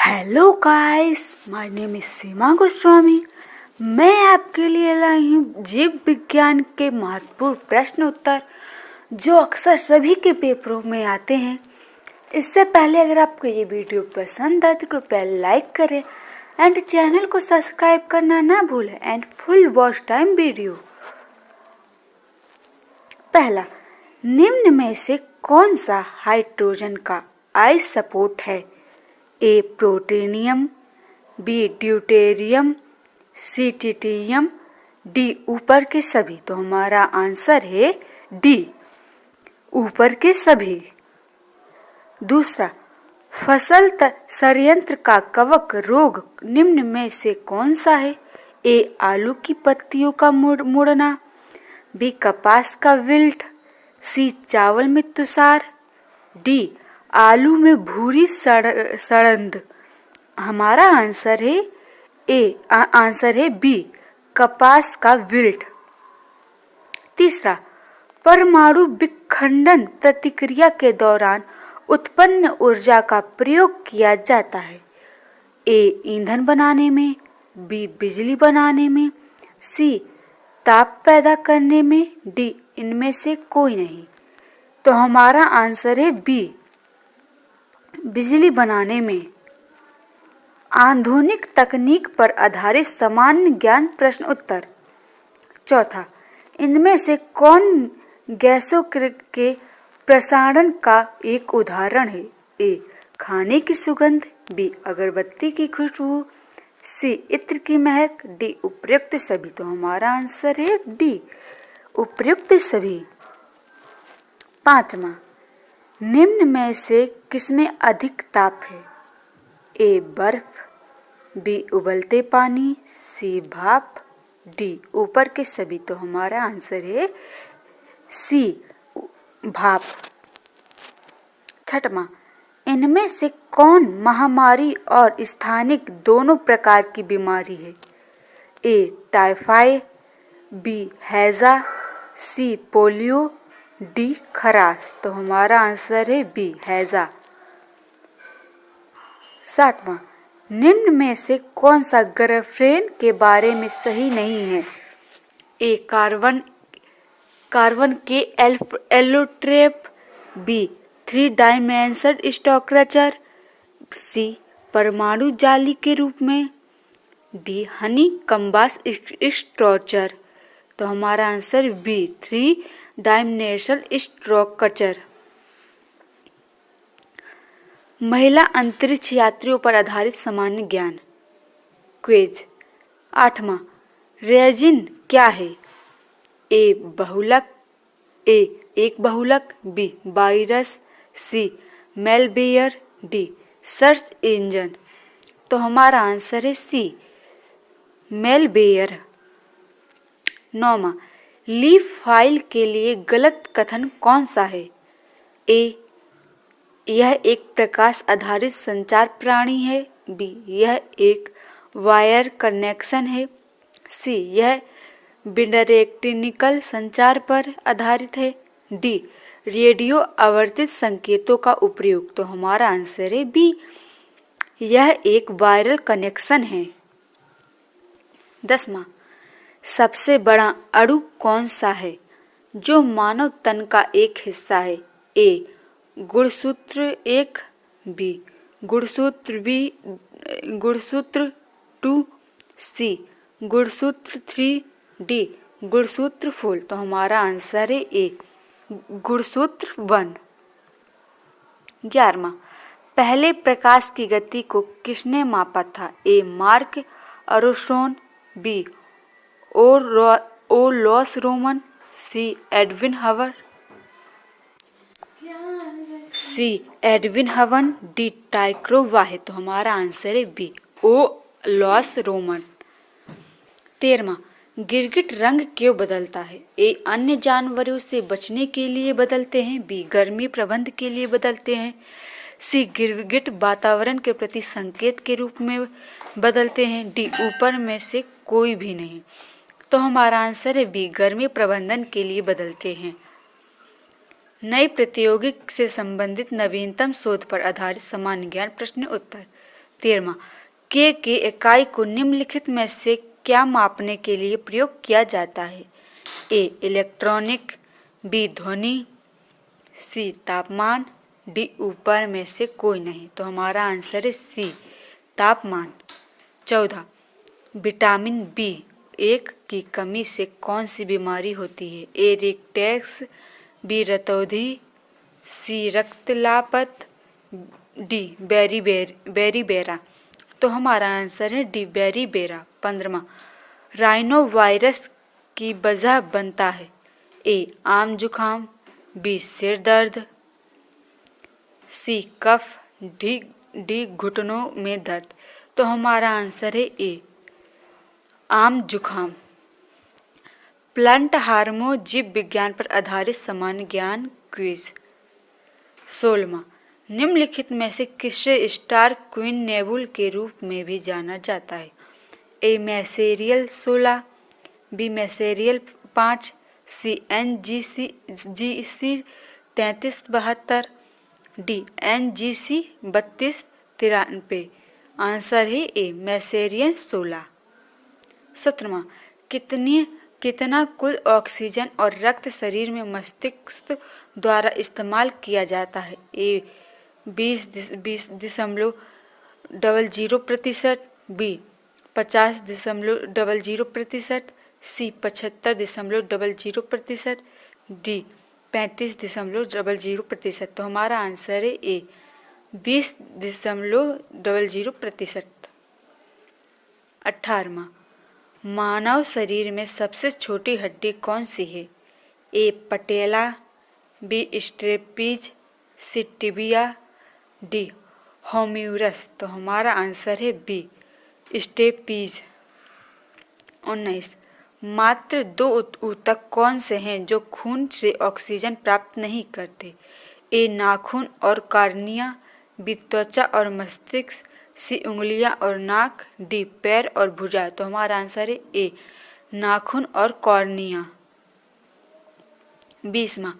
Hello guys, my name is Seema Goswami. मैं आपके लिए लाई हूँ जीव विज्ञान के महत्वपूर्ण प्रश्न उत्तर जो अक्सर सभी के पेपरों में आते हैं। इससे पहले अगर आपको ये वीडियो पसंद आए तो कृपया लाइक करें एंड चैनल को सब्सक्राइब करना ना भूलें and full watch time video. पहला, निम्न में से कौन सा हाइड्रोजन का आइसोटोप है? ए प्लूटोनियम, बी ड्यूटेरियम, सी ट्रिटियम, डी ऊपर के सभी। तो हमारा आंसर है डी, ऊपर के सभी। दूसरा, फसल संयंत्र का कवक रोग निम्न में से कौन सा है? ए आलू की पत्तियों का मुड़ना, बी कपास का विल्ट, सी चावल में तुषार, डी आलू में भूरी सड़ंद। हमारा आंसर है बी, कपास का विल्ट। तीसरा, परमाणु विखंडन प्रतिक्रिया के दौरान उत्पन्न ऊर्जा का प्रयोग किया जाता है। ए ईंधन बनाने में, बी बिजली बनाने में, सी ताप पैदा करने में, डी इनमें से कोई नहीं। तो हमारा आंसर है बी, बिजली बनाने में। आधुनिक तकनीक पर आधारित सामान्य ज्ञान प्रश्न उत्तर। चौथा, इनमें से कौन गैसों के प्रसारण का एक उदाहरण है? ए खाने की सुगंध, बी अगरबत्ती की खुशबू, सी इत्र की महक, डी उपयुक्त सभी। तो हमारा आंसर है डी, उपयुक्त सभी। पांचवा, निम्न में से किसमें अधिक ताप है? ए बर्फ, बी उबलते पानी, सी भाप, डी ऊपर के सभी। तो हमारा आंसर है सी, भाप। छठवां, इनमें से कौन महामारी और स्थानिक दोनों प्रकार की बीमारी है? ए टाइफाइड, बी हैजा, सी पोलियो, डी खराश। तो हमारा आंसर है बी, हैजा। सातवां, निम्न में से कौन सा ग्राफेन के बारे में सही नहीं है? ए कार्बन के एलोट्रोप, बी 3 डायमेंशनल स्ट्रक्चर, सी परमाणु जाली के रूप में, डी हनी कम्बास स्ट्रक्चर। तो हमारा आंसर बी, 3 डायमेंशनल स्ट्रक्चर। महिला अंतरिक्ष यात्रियों पर आधारित सामान्य ज्ञान क्विज। आठवां, रेजिन क्या है? ए एक बहुलक, बी वायरस, सी मेलवेयर, डी सर्च इंजन। तो हमारा आंसर है सी, मेलवेयर। नौवां, लीफ फाइल के लिए गलत कथन कौन सा है? ए यह एक प्रकाश आधारित संचार प्राणी है, बी यह एक वायर कनेक्शन है, सी यह बिडायरेक्शनल संचार पर आधारित है, डी रेडियो आवर्तित संकेतों का उपयोग। तो हमारा आंसर है बी, यह एक वायरल कनेक्शन है। 10वां, सबसे बड़ा अणु कौन सा है जो मानव तन का एक हिस्सा है? ए गुणसूत्र 1, बी गुणसूत्र 2, सी गुणसूत्र 3, डी गुणसूत्र 4। तो हमारा आंसर है ए, गुणसूत्र 1। 11वां, पहले प्रकाश की गति को किसने मापा था? ए मार्क आर्मस्ट्रॉन्ग, बी ओलॉस रोमन, सी एडविन हबल, सी एडविन हबल, डी टाइक्रो वाहे। तो हमारा आंसर है बी, ओलॉस रोमन। 13वां, गिरगिट रंग क्यों बदलता है? ए अन्य जानवरों से बचने के लिए बदलते हैं, बी गर्मी प्रबंध के लिए बदलते हैं, सी गिरगिट वातावरण के प्रति संकेत के रूप में बदलते हैं, डी ऊपर में से कोई भी नहीं। तो हमारा आंसर है बी, गर्मी प्रबंधन के लिए बदलते हैं। नई प्रौद्योगिकी से संबंधित नवीनतम शोध पर आधारित सामान्य ज्ञान प्रश्न उत्तर। 13वां, के इकाई को निम्नलिखित में से क्या मापने के लिए प्रयोग किया जाता है? ए इलेक्ट्रॉनिक, बी ध्वनि, सी तापमान, डी ऊपर में से कोई नहीं। तो हमारा आंसर है सी तापमान। 14, विटामिन बी एक की कमी से कौन सी बीमारी होती है? ए रिकेट्स, बी रतौंधी, सी रक्तलापत, डी बेरीबेरा। तो हमारा आंसर है डी बेरीबेरा। 15वां, राइनो वायरस की वजह बनता है? ए आम जुखाम, बी सिर दर्द, सी कफ, डी घुटनों में दर्द। तो हमारा आंसर है ए आम जुखाम। प्लांट हार्मोन जीव विज्ञान पर आधारित सामान्य ज्ञान क्विज। 16वां, निम्नलिखित में से किसे स्टार क्वीन नेबुला के रूप में भी जाना जाता है? ए मैसेरियल 16, बी मैसेरियल 5, सी NGC 3372, डी NGC 3293। आंसर है ए मैसेरियल 16। 17वां, कितना कुल ऑक्सीजन और रक्त शरीर में मस्तिष्क द्वारा इस्तेमाल किया जाता है? ए 20.00%, बी 50.00%, सी 75.00%, डी 35.00%। तो हमारा आंसर है ए 20.00%। 18वां, मानव शरीर में सबसे छोटी हड्डी कौन सी है? ए पटेला, बी स्ट्रेपीज, सी टिबिया, डी होम्यूरस। तो हमारा आंसर है बी स्ट्रेपीज। 19, मात्र 2 ऊतक कौन से हैं जो खून से ऑक्सीजन प्राप्त नहीं करते? ए नाखून और कार्निया, बी त्वचा और मस्तिष्क, सी उंगलियां और नाक, डी पैर और भुजा। तो हमारा आंसर है ए नाखून और कॉर्निया। 20वां,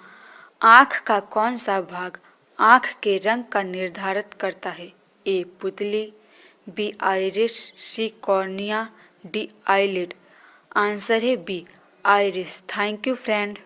आँख का कौन सा भाग आँख के रंग का निर्धारित करता है? ए पुतली, B iris, C cornea, D eyelid. Answer है B iris. Thank you friend.